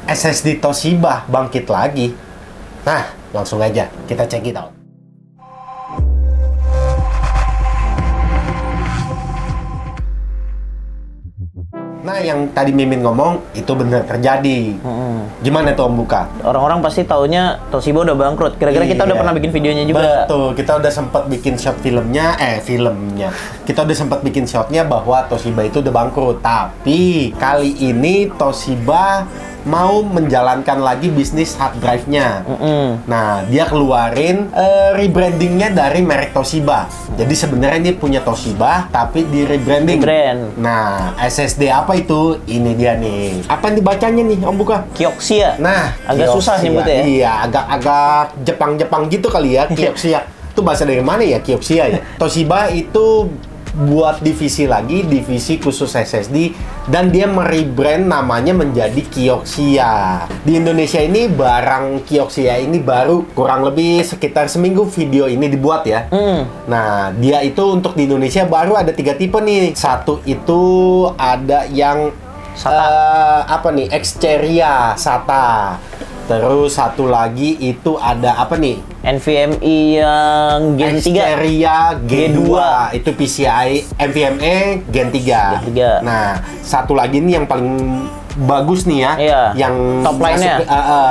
SSD Toshiba bangkit lagi. Nah, langsung aja kita check it out. Nah, yang tadi Mimin ngomong itu benar terjadi. Gimana tuh Om Buka? Orang-orang pasti taunya Toshiba udah bangkrut. Kira-kira kita udah pernah bikin videonya juga. Betul, kita udah sempat bikin shot filmnya. Kita udah sempat bikin shotnya bahwa Toshiba itu udah bangkrut. Tapi kali ini Toshiba mau menjalankan lagi bisnis hard drive-nya. Nah, dia keluarin rebrandingnya dari merek Toshiba. Jadi sebenarnya ini punya Toshiba, tapi di rebranding. Nah, SSD apa itu? Ini dia nih. Apa yang dibacanya nih, Om Buka? Kioxia. Nah, agak susah nyebutnya ya. Iya, agak Jepang-Jepang gitu kali ya, Kioxia. Itu bahasa dari mana ya, Kioxia ya? Toshiba itu buat divisi lagi, divisi khusus SSD, dan dia merebrand namanya menjadi Kioxia. Di Indonesia ini barang Kioxia ini baru kurang lebih sekitar seminggu video ini dibuat ya. Nah, dia itu untuk di Indonesia baru ada 3 tipe nih. Satu itu ada yang Xperia SATA. Terus satu lagi itu ada apa nih? NVMe yang Gen 3. Xperia G2. Itu PCI NVMe Gen 3. Nah, satu lagi nih yang paling bagus nih ya. Iya. Yang top line-nya.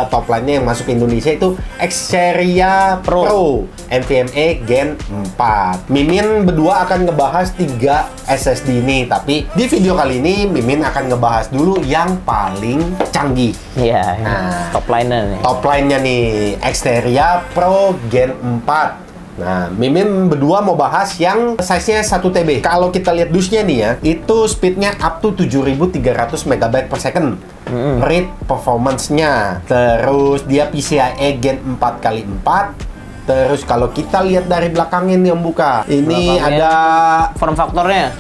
Top line-nya yang masuk ke Indonesia itu Xperia Pro NVMe Gen 4. Mimin berdua akan ngebahas 3 SSD ini, tapi di video kali ini Mimin akan ngebahas dulu yang paling canggih. Iya. Nah, top line-nya nih. Top line-nya nih Xperia Pro Gen 4. Nah, Mimin berdua mau bahas yang size-nya 1 TB. Kalau kita lihat dusnya nih ya, itu speed-nya up to 7.300 MB per second. Read performance-nya. Terus dia PCIe Gen 4x4. Terus kalau kita lihat dari belakangnya nih Om Buka, ini ada form faktornya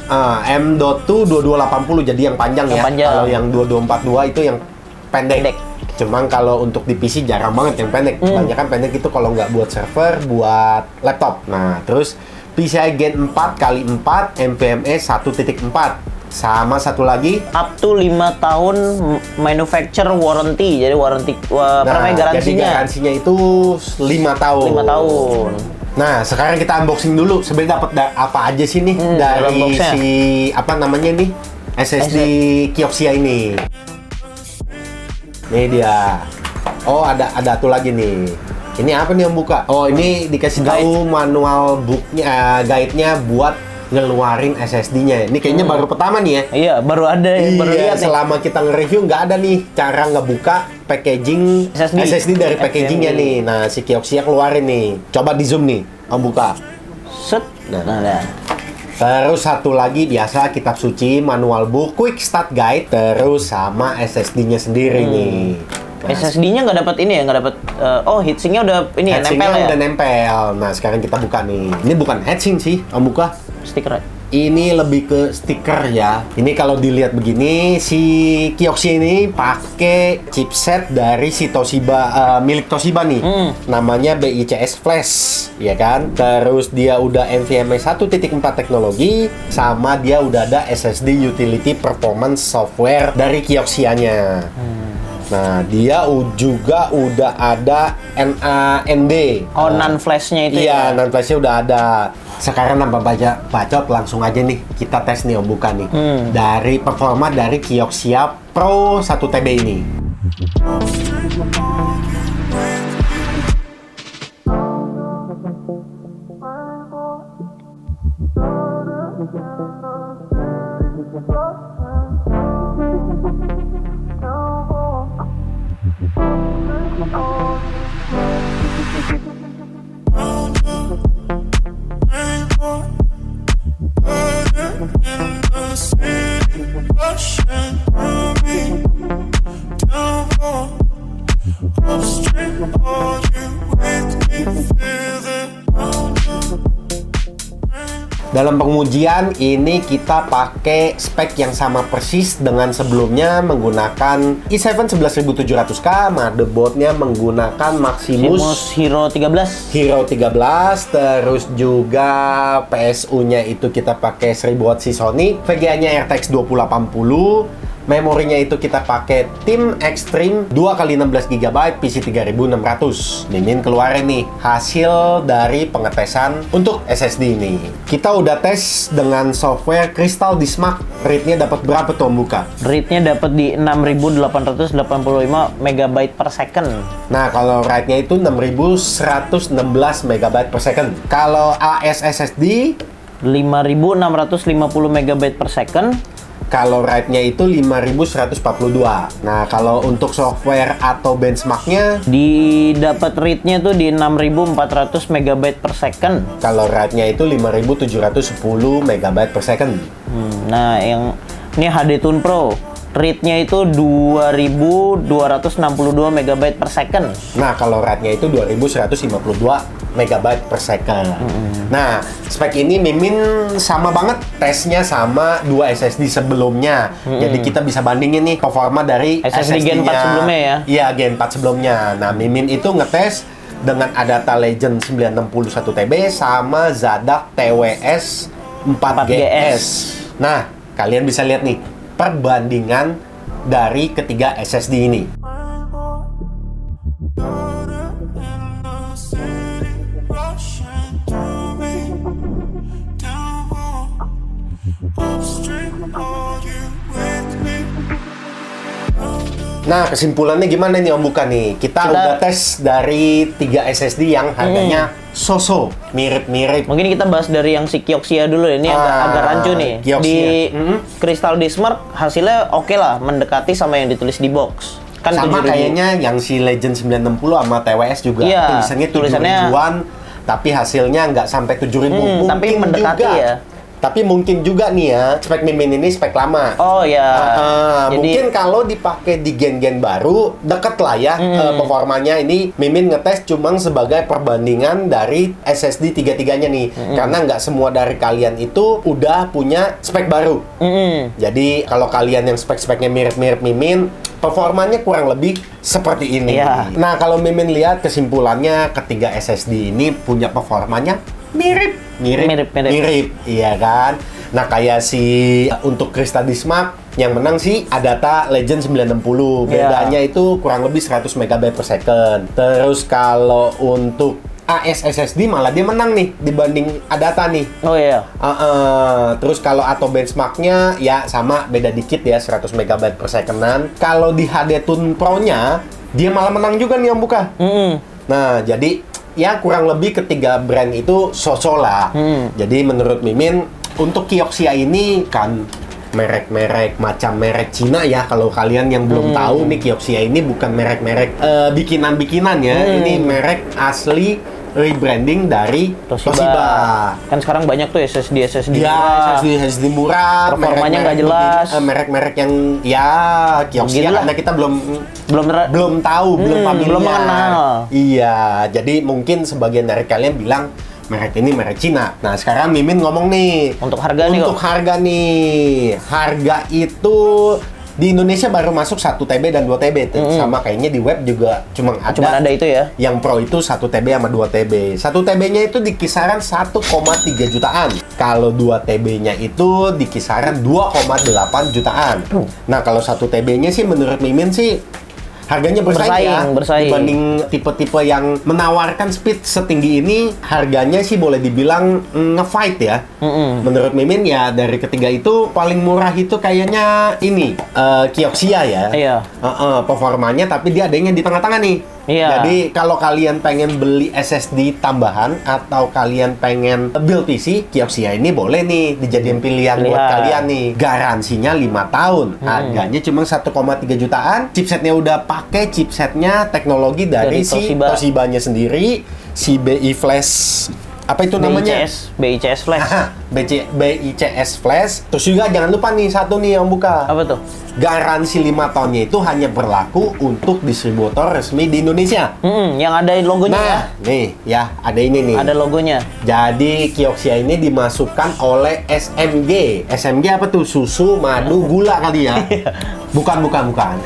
M.2 2280, jadi yang panjang ya. Kalau yang 2242 itu yang pendek. Cuman kalau untuk di PC jarang banget yang pendek. Kebanyakan pendek itu kalau nggak buat server, buat laptop. Nah, terus PCIe Gen 4x4 NVMe 1.4. Sama satu lagi up to 5 tahun manufacturer warranty. Jadi garansinya itu 5 tahun. 5 tahun. Nah, sekarang kita unboxing dulu. Sebenarnya dapat apa aja sih nih dari si SSD Kioxia ini. Nih dia. Oh, ada satu lagi nih. Ini apa nih Om Buka? Oh, ini dikasih tahu manual booknya, guide-nya buat ngeluarin SSD-nya. Ini kayaknya baru pertama nih ya. Iya, baru ada yang baru lihat nih. Selama kita nge-review nggak ada nih cara ngebuka packaging SSD dari packagingnya nih. Nah, si Kioxia keluarin nih. Coba di zoom nih, Om Buka. Set. Nah. Terus satu lagi biasa kitab suci, manual book, quick start guide, terus sama SSD-nya sendiri nih. Nah, SSD-nya nggak dapat ini ya, nggak dapat. Heatsinknya udah ini ya, nempel ya. Udah nempel. Nah, sekarang kita buka nih. Ini bukan heatsink sih, Om Buka. Stiker. Ini lebih ke stiker ya. Ini kalau dilihat begini, si Kioxia ini pakai chipset dari si Toshiba, milik Toshiba nih. Namanya BICS Flash, ya kan? Terus dia udah NVMe 1.4 teknologi, sama dia udah ada SSD Utility Performance Software dari Kioxia-nya. Nah, dia juga udah ada NAND. Oh, non-flash-nya itu ya? ya? Iya, non-flash-nya udah ada. Sekarang tanpa bacot, langsung aja nih kita tes nih Om Buka nih. Dari performa dari Kioxia Pro 1 TB ini. Dalam pengujian ini kita pakai spek yang sama persis dengan sebelumnya, menggunakan i7 11700K, motherboardnya menggunakan Maximus Hero 13. Terus juga PSU-nya itu kita pakai 1000 Watt Seasonic, VGA-nya RTX 2080, Memorinya itu kita pakai Tim Extreme 2x16 GB PC 3600. Mimin keluarin nih hasil dari pengetesan untuk SSD ini. Kita udah tes dengan software Crystal Dismark. Rate-nya dapat berapa tuh Buka? Rate-nya dapat di 6885 MB per second. Nah, kalau write-nya itu 6116 MB per second. Kalau AS SSD 5650 MB per second. kalau write-nya itu 5142. Nah, kalau untuk software atau benchmark-nya Dapat rate-nya tuh di 6400 MB per second. kalau write-nya itu 5710 MB per second. Nah, yang ini HD Tune Pro. Rate-nya itu 2262 MB per second. Nah, kalau rate-nya itu 2152 MB per second. Nah, spek ini Mimin sama banget. Tesnya sama dua SSD sebelumnya. Jadi kita bisa bandingin nih performa dari SSD Gen 4 SSD-nya. sebelumnya ya? Iya, Gen 4 sebelumnya. Nah, Mimin itu ngetes dengan Adata Legend 961 TB sama Zadak TWS 4GS. Nah, kalian bisa lihat nih perbandingan dari ketiga SSD ini. Nah, kesimpulannya gimana nih Om Buka nih? Kita udah tes dari 3 SSD yang harganya so-so, mirip-mirip. Mungkin kita bahas dari yang si Kioxia dulu. Ini agak rancu nih. Kioxia. Di Crystal Dismark hasilnya oke lah, mendekati sama yang ditulis di box. Kan Sama 7.000. kayaknya yang si Legend 960 sama TWS juga. Iya, Tulisannya tulisannya 7.000-an, tapi hasilnya nggak sampai 7.000. tapi mendekati juga. ya. Tapi mungkin juga nih ya, spek Mimin ini spek lama. Oh ya. Mungkin kalau dipakai di gen-gen baru, deket lah ya performanya. Ini Mimin ngetes cuma sebagai perbandingan dari SSD tiga-tiganya nih. Karena nggak semua dari kalian itu udah punya spek baru. Jadi kalau kalian yang spek-speknya mirip-mirip Mimin, performanya kurang lebih seperti ini. Iya. Nah, kalau Mimin lihat kesimpulannya ketiga SSD ini punya performanya mirip, iya kan? Nah, kayak untuk Crystal Dismark yang menang sih Adata Legend 960. Bedanya itu kurang lebih 100 MB per second. Terus kalau untuk AS SSD malah dia menang nih dibanding Adata nih. Oh iya. Terus kalau atau benchmarknya ya sama, beda dikit ya, 100 MB per secondan. Kalau di HD Tune Pro-nya dia malah menang juga nih Om Buka. Nah, jadi ya kurang lebih ketiga brand itu so-so lah. Jadi menurut Mimin untuk Kioxia ini kan merek-merek macam merek Cina ya. Kalau kalian yang belum tahu nih, Kioxia ini bukan merek-merek bikinan-bikinan ya. Ini merek asli rebranding dari Toshiba. Kan sekarang banyak tuh SSD Ya, SSD murah, performanya nggak jelas. Merek-merek yang ya Kioxia karena kita belum tahu, belum familiar. Belum mengenal. Iya, jadi mungkin sebagian dari kalian bilang merek ini merek Cina. Nah, sekarang Mimin ngomong nih. Untuk harga nih kok. Harga nih. Harga itu di Indonesia baru masuk 1 TB dan 2 TB. Sama kayaknya di web juga cuma ada itu ya. Yang Pro itu 1 TB sama 2 TB. 1 TB-nya itu di kisaran 1,3 jutaan. Kalau 2 TB-nya itu di kisaran 2,8 jutaan. Nah, kalau 1 TB-nya sih menurut Mimin sih harganya bersaing. Dibanding tipe-tipe yang menawarkan speed setinggi ini, harganya sih boleh dibilang nge-fight ya. Menurut Mimin ya dari ketiga itu paling murah itu kayaknya ini Kioxia ya. Iya. Performanya tapi dia adanya di tengah-tengah nih. Iya. Jadi kalau kalian pengen beli SSD tambahan atau kalian pengen build PC, Kioxia ini boleh nih dijadiin pilihan buat kalian nih. Garansinya 5 tahun. Harganya cuma 1,3 jutaan. Chipsetnya udah pakai chipsetnya teknologi dari si Toshiba-nya sendiri, si BI Flash. Apa itu namanya? BICS Flash. BICS Flash. Terus juga jangan lupa nih satu nih yang buka. Apa tuh? Garansi 5 tahunnya itu hanya berlaku untuk distributor resmi di Indonesia. Yang ada logonya ya. Nah, nih ya, ada ini nih. Ada logonya. Jadi Kioxia ini dimasukkan oleh SMG. SMG apa tuh? Susu, madu, gula kali ya. Bukan.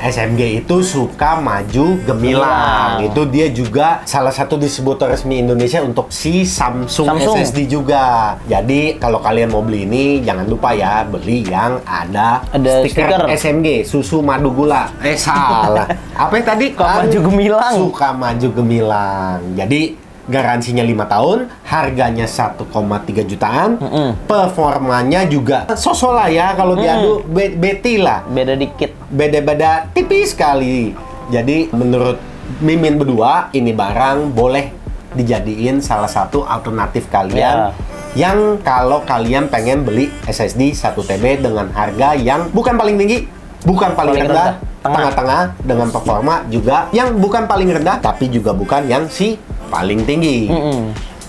SMG itu suka maju gemilang. Itu dia juga salah satu distributor resmi Indonesia untuk si Samsung. SSD juga. Jadi kalau kalian mau beli ini jangan lupa ya beli yang ada stiker SMG. SMG, susu madu gula. Salah. Apa yang tadi? Suka maju gemilang. Suka maju gemilang. Jadi garansinya 5 tahun, harganya 1,3 jutaan, performanya juga sosok lah ya kalau diadu beti lah. Beda dikit. Beda-beda tipis sekali. Jadi menurut Mimin berdua, ini barang boleh dijadiin salah satu alternatif kalian yang kalau kalian pengen beli SSD 1 TB dengan harga yang bukan paling tinggi, bukan paling rendah, tengah-tengah, dengan performa juga yang bukan paling rendah, tapi juga bukan yang si paling tinggi.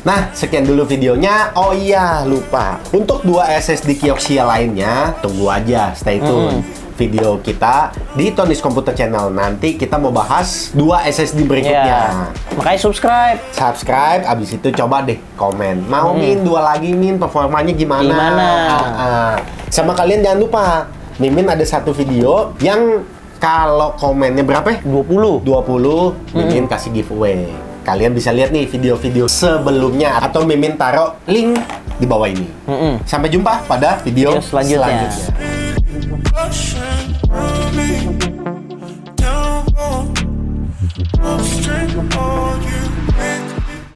Nah, sekian dulu videonya. Oh iya, lupa. Untuk 2 SSD Kioxia lainnya, tunggu aja, stay tune. Video kita di Tony's Computer Channel. Nanti kita mau bahas 2 SSD berikutnya. Makanya subscribe, abis itu coba deh komen. Mau Min, 2 lagi Min, performanya gimana? Sama kalian jangan lupa, Mimin ada satu video yang kalau komennya berapa ya? 20, Mimin kasih giveaway. Kalian bisa lihat nih video-video sebelumnya atau Mimin taruh link di bawah ini. Sampai jumpa pada video selanjutnya. Ocean,